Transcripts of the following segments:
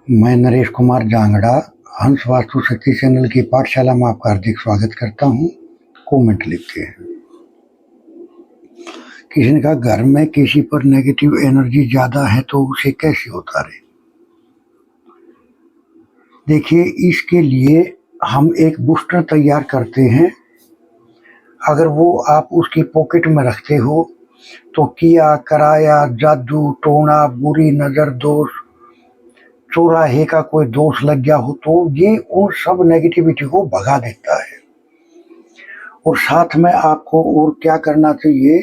मैं नरेश कुमार जांगड़ा हंस वास्तु शक्ति चैनल की पाठशाला में आपका हार्दिक स्वागत करता हूँ। कमेंट लिखते हैं। किसी ने कहा घर में किसी पर नेगेटिव एनर्जी ज्यादा है तो उसे कैसे उतारे। देखिए, इसके लिए हम एक बूस्टर तैयार करते हैं। अगर वो आप उसकी पॉकेट में रखते हो तो किया कराया जादू टोना बुरी नजर दोष चौराहे का कोई दोष लग गया हो तो ये उन सब नेगेटिविटी को भगा देता है। और साथ में आपको और क्या करना चाहिए,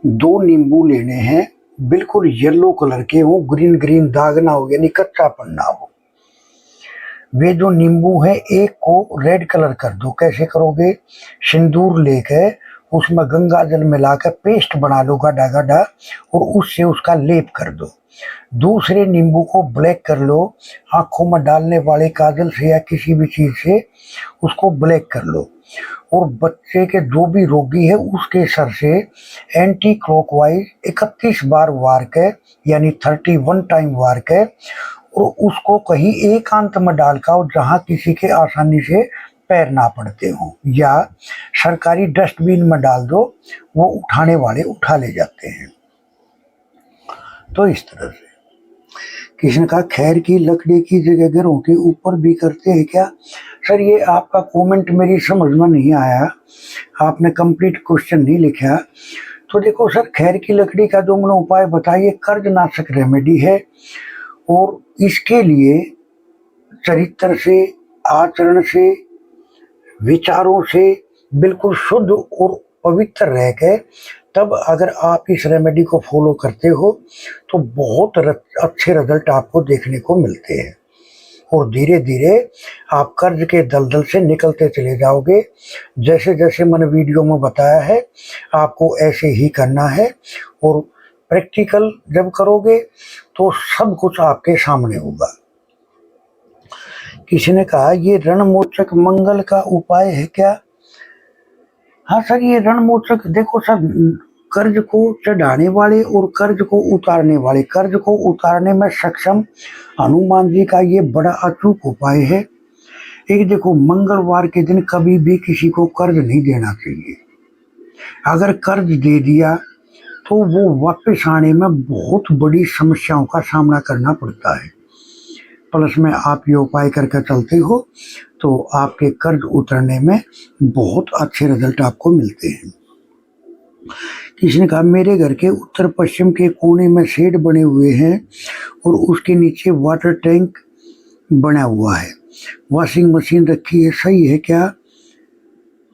2 नींबू लेने हैं, बिल्कुल येलो कलर के हो, ग्रीन ग्रीन दाग ना हो, यानी कच्चापन ना हो। वे जो नींबू है एक को रेड कलर कर दो। कैसे करोगे, सिंदूर लेकर उसमें गंगा जल मिलाकर पेस्ट बना लो गाढ़ा गाढ़ा और उससे उसका लेप कर दो। दूसरे नींबू को ब्लैक कर लो, आंखों में डालने वाले काजल से या किसी भी चीज से उसको ब्लैक कर लो और बच्चे के जो भी रोगी है उसके सर से एंटी क्लॉकवाइज 31 बार वार के, यानी 31 टाइम वार के, और उसको कहीं एकांत में डालकर और जहां किसी के आसानी से पैर ना पड़ते हो, या सरकारी डस्टबिन में डाल दो, वो उठाने वाले उठा ले जाते हैं। तो इस तरह से किसी ने कहा खैर की लकड़ी की जगह घरों के ऊपर भी करते हैं क्या। सर, ये आपका कमेंट मेरी समझ में नहीं आया, आपने कंप्लीट क्वेश्चन नहीं लिखा। तो देखो सर, खैर की लकड़ी का जो मैंने उपाय बताइए कर्जनाशक रेमेडी है और इसके लिए चरित्र से, आचरण से, विचारों से बिल्कुल शुद्ध और पवित्र रह के तब अगर आप इस रेमेडी को फॉलो करते हो तो बहुत अच्छे रिजल्ट आपको देखने को मिलते हैं और धीरे धीरे आप कर्ज के दलदल से निकलते चले जाओगे। जैसे जैसे मैंने वीडियो में बताया है आपको ऐसे ही करना है और प्रैक्टिकल जब करोगे तो सब कुछ आपके सामने होगा। किसी ने कहा ये रणमोचक मंगल का उपाय है क्या। हाँ सर, ये रणमोचक देखो सर, कर्ज को चढ़ाने वाले और कर्ज को उतारने वाले, कर्ज को उतारने में सक्षम हनुमान जी का ये बड़ा अचूक उपाय है। एक देखो, मंगलवार के दिन कभी भी किसी को कर्ज नहीं देना चाहिए। अगर कर्ज दे दिया तो वो वापस आने में बहुत बड़ी समस्याओं का सामना करना पड़ता है। प्लस में आप ये उपाय करके चलते हो तो आपके कर्ज उतरने में बहुत अच्छे रिजल्ट आपको मिलते हैं। किसी ने कहा मेरे घर के उत्तर पश्चिम के कोने में शेड बने हुए हैं और उसके नीचे वाटर टैंक बना हुआ है, वॉशिंग मशीन रखी है, सही है क्या।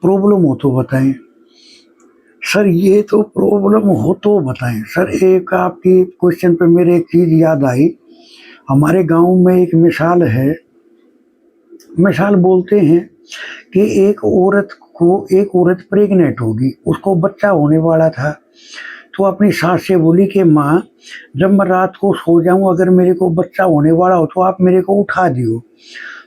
प्रॉब्लम हो तो बताएं। सर, ये तो प्रॉब्लम हो तो बताएं। सर, एक आपकी क्वेश्चन पे मेरे एक चीज याद आई। हमारे गांव में एक मिसाल है, मिसाल बोलते हैं कि एक औरत प्रेग्नेंट होगी, उसको बच्चा होने वाला था, तो अपनी सास से बोली कि माँ, जब मैं रात को सो जाऊं अगर मेरे को बच्चा होने वाला हो तो आप मेरे को उठा दियो।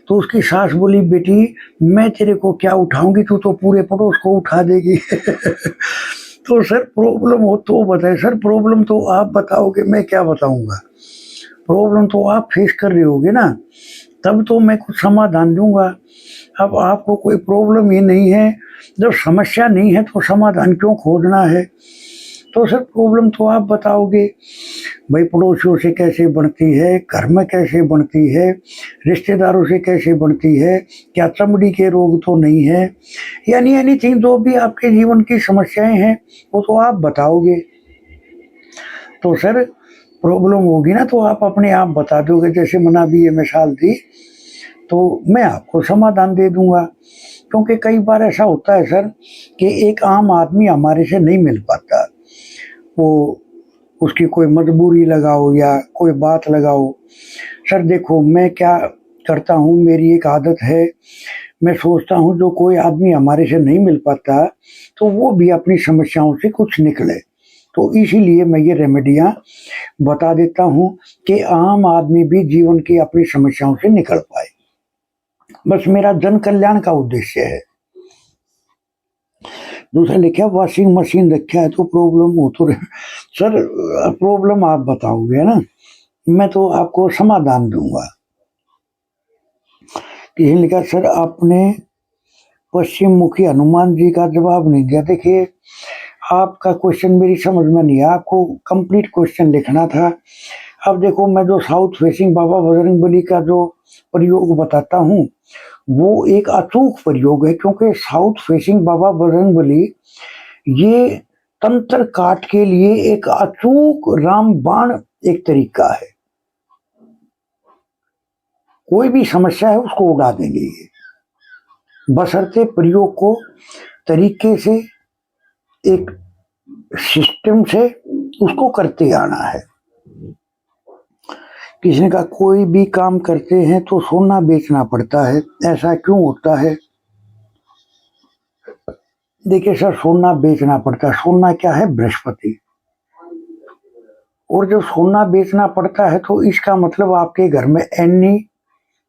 तो उसकी सास बोली बेटी मैं तेरे को क्या उठाऊंगी, तू तो पूरे पड़ोस को उठा देगी। तो सर प्रॉब्लम हो तो बताए। सर, प्रॉब्लम तो आप बताओगे, मैं क्या बताऊंगा। प्रॉब्लम तो आप फेस कर रहे होगे ना, तब तो मैं कुछ समाधान दूंगा। अब आपको कोई प्रॉब्लम ही नहीं है, जब समस्या नहीं है तो समाधान क्यों खोजना है। तो सर प्रॉब्लम तो आप बताओगे, भाई पड़ोसियों से कैसे बनती है, घर में कैसे बनती है, रिश्तेदारों से कैसे बनती है, क्या चमड़ी के रोग तो नहीं है, यानी एनीथिंग जो भी आपके जीवन की समस्याएं हैं वो तो आप बताओगे। तो सर प्रॉब्लम होगी ना तो आप अपने आप बता दोगे, जैसे मैंने अभी ये मिसाल दी तो मैं आपको समाधान दे दूंगा। क्योंकि कई बार ऐसा होता है सर कि एक आम आदमी हमारे से नहीं मिल पाता, वो उसकी कोई मजबूरी लगाओ या कोई बात लगाओ। सर देखो, मैं क्या करता हूँ, मेरी एक आदत है, मैं सोचता हूँ जो कोई आदमी हमारे से नहीं मिल पाता तो वो भी अपनी समस्याओं से कुछ निकले। तो इसीलिए मैं ये रेमेडियाँ बता देता हूँ कि आम आदमी भी जीवन की अपनी समस्याओं से निकल पाए। बस मेरा जन कल्याण का उद्देश्य है। दूसरा लिखा वॉशिंग मशीन रखा है तो प्रॉब्लम हो तो सर प्रॉब्लम आप बताओगे ना, मैं तो आपको समाधान दूंगा। किसी ने लिखा सर आपने पश्चिम मुखी हनुमान जी का जवाब नहीं दिया। देखिए आपका क्वेश्चन मेरी समझ में नहीं आया, आपको कंप्लीट क्वेश्चन लिखना था। अब देखो मैं जो साउथ फेसिंग बाबा बजरंगबली का जो प्रयोग बताता हूँ वो एक अचूक प्रयोग है, क्योंकि साउथ फेसिंग बाबा बजरंगबली ये तंत्र काट के लिए एक अचूक रामबाण एक तरीका है। कोई भी समस्या है उसको उड़ा देंगे ये, बशर्ते प्रयोग को तरीके से एक सिस्टम से उसको करते आना है। किसी ने कहा कोई भी काम करते हैं तो सोना बेचना पड़ता है, ऐसा क्यों होता है? देखिए सर सोना बेचना पड़ता है, सोना क्या है? बृहस्पति। और जब सोना बेचना पड़ता है तो इसका मतलब आपके घर में NE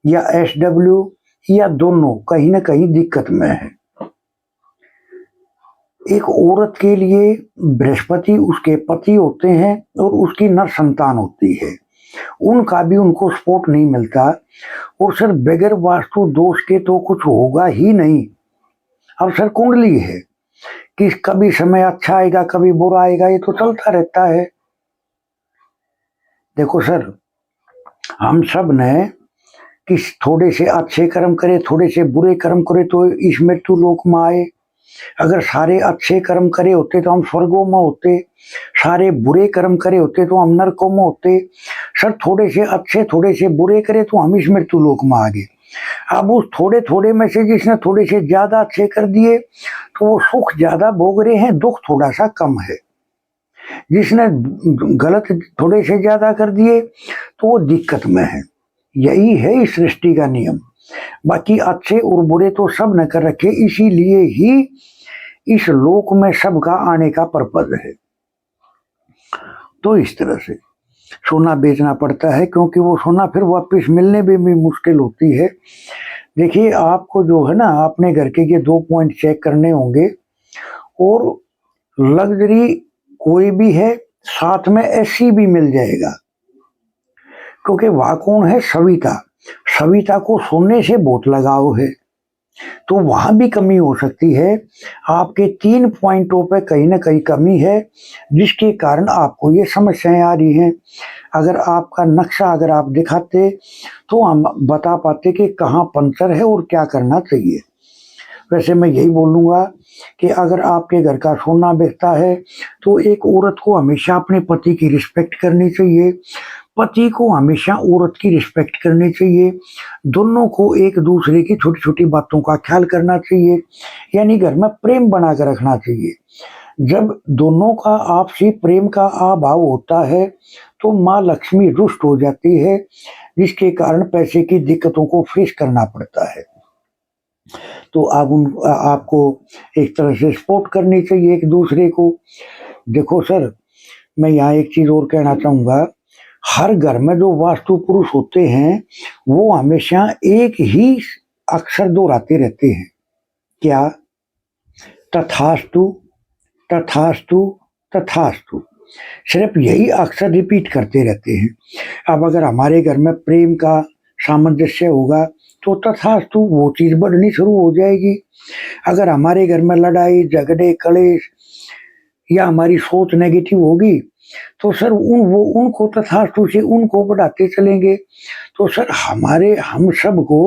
या SW या दोनों कहीं ना कहीं दिक्कत में है। एक औरत के लिए बृहस्पति उसके पति होते हैं और उसकी नर संतान होती है, उनका भी उनको सपोर्ट नहीं मिलता। और सर बगैर वास्तु दोष के तो कुछ होगा ही नहीं। अब सर कुंडली है कि कभी समय अच्छा आएगा कभी बुरा आएगा, ये तो चलता रहता है। देखो सर हम सब ने कि थोड़े से अच्छे कर्म करे थोड़े से बुरे कर्म करे तो इस मृत्यु लोक में आए। अगर सारे अच्छे कर्म करे होते तो हम स्वर्गों में होते, सारे बुरे कर्म करे होते तो हम नरकों में होते। सर थोड़े से अच्छे थोड़े से बुरे करे तो हम इस मृत्यु लोक में आ गए। अब उस थोड़े थोड़े में से जिसने थोड़े से ज्यादा अच्छे कर दिए तो वो सुख ज्यादा भोग रहे हैं, दुख थोड़ा सा कम है। जिसने गलत थोड़े से ज्यादा कर दिए तो वो दिक्कत में है। यही है इस सृष्टि का नियम। बाकी अच्छे और बुरे तो सब ने कर रखे, इसीलिए ही इस लोक में सबका आने का पर्पज है। तो इस तरह से सोना बेचना पड़ता है, क्योंकि वो सोना फिर वापस मिलने में भी मुश्किल होती है। देखिए आपको जो है ना अपने घर के ये 2 पॉइंट चेक करने होंगे। और लग्जरी कोई भी है, साथ में AC भी मिल जाएगा, क्योंकि वहां कौन है? सविता। सविता को सोने से बहुत लगाव है, तो वहां भी कमी हो सकती है। आपके 3 पॉइंटों पे कहीं ना कहीं कमी है, जिसके कारण आपको ये समस्याएं आ रही हैं। अगर आपका नक्शा अगर आप दिखाते तो हम बता पाते कि कहाँ पंचर है और क्या करना चाहिए। वैसे मैं यही बोलूँगा कि अगर आपके घर का सोना बिकता है तो एक औरत को हमेशा अपने पति की रिस्पेक्ट करनी चाहिए, पति को हमेशा औरत की रिस्पेक्ट करनी चाहिए। दोनों को एक दूसरे की छोटी छोटी बातों का ख्याल करना चाहिए, यानी घर में प्रेम बना कर रखना चाहिए। जब दोनों का आपसी प्रेम का अभाव होता है तो माँ लक्ष्मी रुष्ट हो जाती है, जिसके कारण पैसे की दिक्कतों को फेस करना पड़ता है। तो आपको एक तरह से सपोर्ट करनी चाहिए एक दूसरे को। देखो सर मैं यहाँ एक चीज और कहना चाहूंगा, हर घर में जो वास्तु पुरुष होते हैं वो हमेशा एक ही अक्षर दोहराते रहते हैं। क्या? तथास्तु तथास्तु तथास्तु। सिर्फ यही अक्षर रिपीट करते रहते हैं। अब अगर हमारे घर में प्रेम का सामंजस्य होगा तो तथास्तु वो चीज बढ़नी शुरू हो जाएगी। अगर हमारे घर में लड़ाई झगड़े कलेश या हमारी सोच नेगेटिव होगी तो सर उनको तथास्तु से उनको बढ़ाते चलेंगे। तो सर हम सबको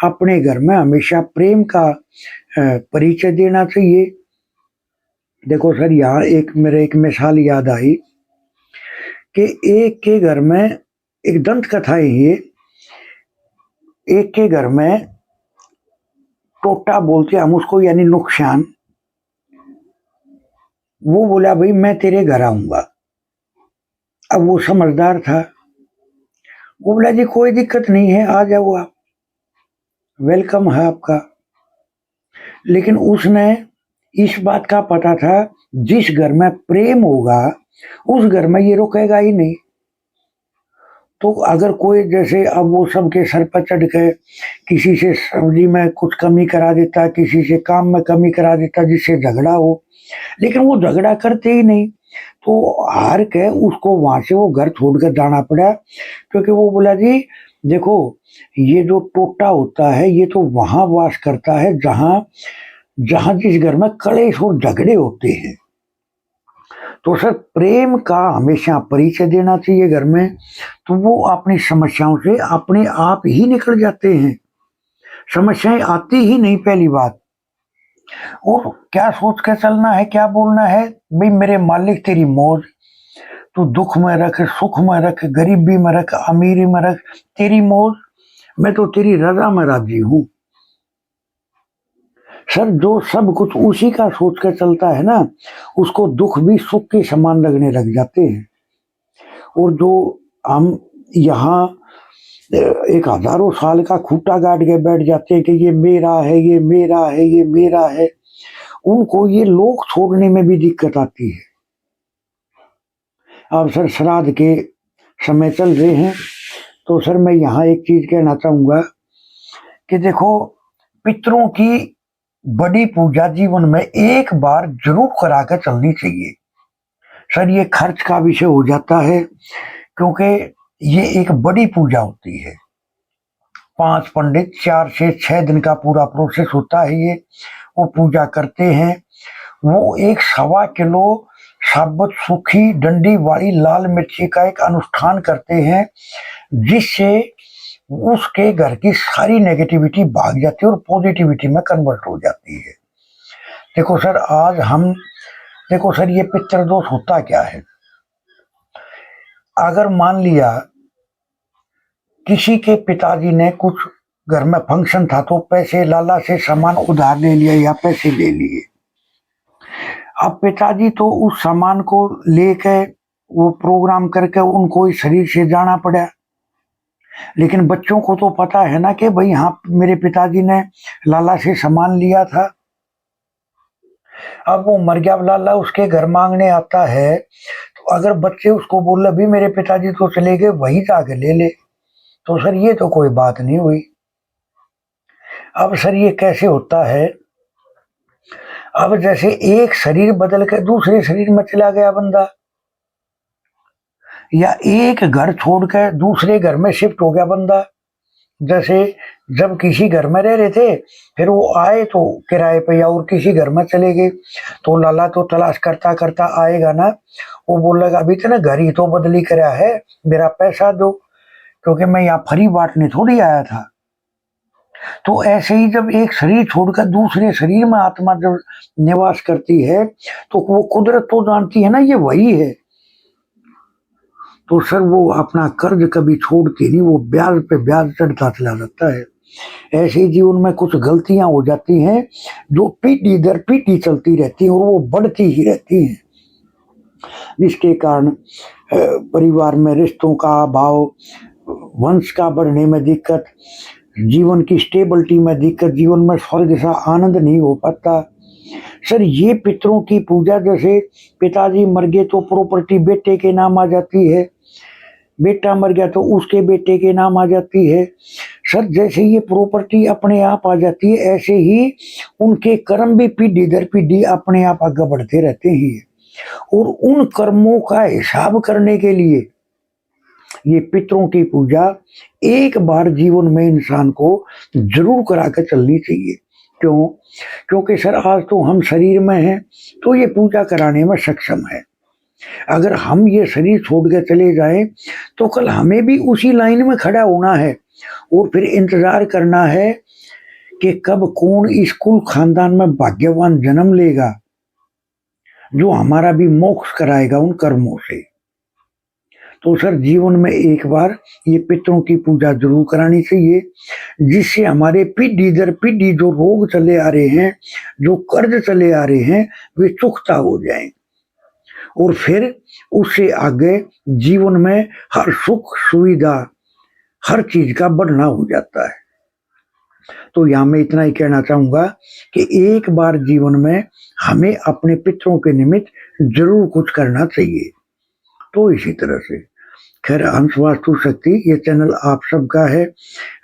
अपने घर में हमेशा प्रेम का परिचय देना चाहिए। देखो सर यहाँ मेरे एक मिसाल याद आई कि एक के घर में एक दंत कथा है ये। एक के घर में टोटा बोलते हम उसको, यानी नुकसान। वो बोला भाई मैं तेरे घर आऊंगा। अब वो समझदार था, वो बोला जी कोई दिक्कत नहीं है आ जाओ आप, वेलकम है आपका। लेकिन उसने इस बात का पता था जिस घर में प्रेम होगा उस घर में ये रुकेगा ही नहीं। तो अगर कोई जैसे अब वो सबके सर पर चढ़ के किसी से सब्जी में कुछ कमी करा देता, किसी से काम में कमी करा देता जिससे झगड़ा हो, लेकिन वो झगड़ा करते ही नहीं, तो हार के उसको वहां से वो घर छोड़कर जाना पड़ा। क्योंकि वो बोला जी देखो, ये जो टोटा होता है ये तो वहां वास करता है जहां जहां जिस घर में कलेश और झगड़े होते हैं। तो सर प्रेम का हमेशा परिचय देना चाहिए घर में, तो वो अपनी समस्याओं से अपने आप ही निकल जाते हैं, समस्याएं आती ही नहीं पहली बात। और क्या सोच के चलना है, क्या बोलना है, भाई मेरे मालिक तेरी मौज, तू दुख में रख, सुख में रख, गरीबी में रख, अमीरी में रख, तेरी मौज, मैं तो तेरी रजा में राजी हूं। सर जो सब कुछ उसी का सोच के चलता है ना, उसको दुख भी सुख के समान लगने लग जाते हैं। और जो हम यहाँ एक हजारों साल का खूंटा गाड़ के बैठ जाते हैं कि ये मेरा है, ये मेरा है, ये मेरा है, उनको ये लोग छोड़ने में भी दिक्कत आती है। अब सर श्राद्ध के समय चल रहे हैं, तो सर मैं यहाँ एक चीज कहना चाहूंगा कि देखो, पितरों की बड़ी पूजा जीवन में एक बार जरूर करा कर चलनी चाहिए। सर ये खर्च का विषय हो जाता है, क्योंकि ये एक बड़ी पूजा होती है। 5 पंडित 4 से 6 दिन का पूरा प्रोसेस होता है। ये वो पूजा करते हैं, वो 1.25 किलो साबुत सूखी डंडी वाली लाल मिर्ची का एक अनुष्ठान करते हैं, जिससे उसके घर की सारी नेगेटिविटी भाग जाती है और पॉजिटिविटी में कन्वर्ट हो जाती है। देखो सर आज हम, देखो सर ये पितृदोष होता क्या है, अगर मान लिया किसी के पिताजी ने कुछ घर में फंक्शन था तो पैसे लाला से सामान उधार ले लिया या पैसे ले लिए, अब पिताजी तो उस सामान को लेके वो प्रोग्राम करके उनको इस शरीर से जाना पड़ा, लेकिन बच्चों को तो पता है ना कि भाई हाँ मेरे पिताजी ने लाला से सामान लिया था। अब वो मर गया लाला, उसके घर मांगने आता है, तो अगर बच्चे उसको बोल रहे भी मेरे पिताजी तो चले गए, वहीं जाके ले ले, तो सर ये तो कोई बात नहीं हुई। अब सर ये कैसे होता है, अब जैसे एक शरीर बदल के दूसरे शरीर में चला गया बंदा, या एक घर छोड़ कर दूसरे घर में शिफ्ट हो गया बंदा। जैसे जब किसी घर में रह रहे थे, फिर वो आए तो किराए पे या और किसी घर में चले गए, तो लाला तो तलाश करता करता आएगा ना, वो बोलेगा अभी तो ना घर ही तो बदली करा है, मेरा पैसा दो, क्योंकि मैं यहाँ फ्री बांटने थोड़ी आया था। तो ऐसे ही जब एक शरीर छोड़कर दूसरे शरीर में आत्मा जब निवास करती है, तो वो कुदरत तो जानती है ना ये वही है, तो सर वो अपना कर्ज कभी छोड़ती नहीं, वो ब्याज पे ब्याज चढ़ता चला जाता है। ऐसे ही जीवन में कुछ गलतियां हो जाती हैं जो पीढ़ी दर पीढ़ी चलती रहती हैं और वो बढ़ती ही रहती हैं, जिसके कारण परिवार में रिश्तों का अभाव, वंश का बढ़ने में दिक्कत, जीवन की स्टेबिलिटी में दिक्कत, जीवन में स्वर्ग सा आनंद नहीं हो पाता। सर ये पितरों की पूजा, जैसे पिताजी मर गए तो प्रॉपर्टी बेटे के नाम आ जाती है, बेटा मर गया तो उसके बेटे के नाम आ जाती है। सर जैसे ये प्रॉपर्टी अपने आप आ जाती है, ऐसे ही उनके कर्म भी पीढ़ी दर पीढ़ी अपने आप आगे बढ़ते रहते हैं, और उन कर्मों का हिसाब करने के लिए ये पितरों की पूजा एक बार जीवन में इंसान को जरूर करा कर चलनी चाहिए। क्यों? क्योंकि सर आज तो हम शरीर में हैं तो ये पूजा कराने में सक्षम है, अगर हम ये शरीर छोड़ के चले जाएं तो कल हमें भी उसी लाइन में खड़ा होना है और फिर इंतजार करना है कि कब कौन इस कुल खानदान में भाग्यवान जन्म लेगा जो हमारा भी मोक्ष कराएगा उन कर्मों से। तो सर जीवन में एक बार ये पितरों की पूजा जरूर करानी चाहिए, जिससे हमारे पीढ़ी दर पीढ़ी जो रोग चले आ रहे हैं, जो कर्ज चले आ रहे हैं, वे चुकता हो जाएं, और फिर उससे आगे जीवन में हर सुख सुविधा हर चीज का बढ़ना हो जाता है। तो यहाँ मैं इतना ही कहना चाहूंगा कि एक बार जीवन में हमें अपने पितरों के निमित्त जरूर कुछ करना चाहिए। तो इसी तरह से खैर हंस वास्तु शक्ति ये चैनल आप सबका है,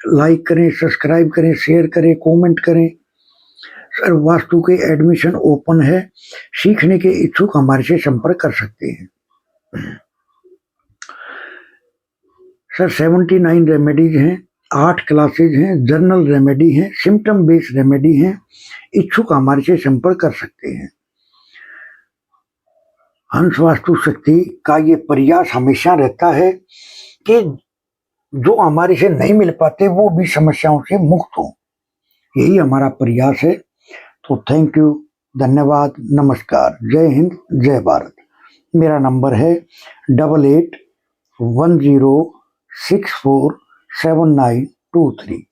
लाइक करें, सब्सक्राइब करें, शेयर करें, कमेंट करें। सर वास्तु के एडमिशन ओपन है, सीखने के इच्छुक हमारे से संपर्क कर सकते हैं। सर 79 रेमेडीज हैं, 8 क्लासेज हैं, जर्नल रेमेडी हैं, सिम्टम बेस्ड रेमेडी हैं। इच्छुक हमारे से संपर्क कर सकते हैं। हंस वास्तु शक्ति का ये प्रयास हमेशा रहता है कि जो हमारे से नहीं मिल पाते वो भी समस्याओं से मुक्त हो। यही हमारा प्रयास है। तो थैंक यू, धन्यवाद, नमस्कार, जय हिंद, जय भारत। मेरा नंबर है 8810647923।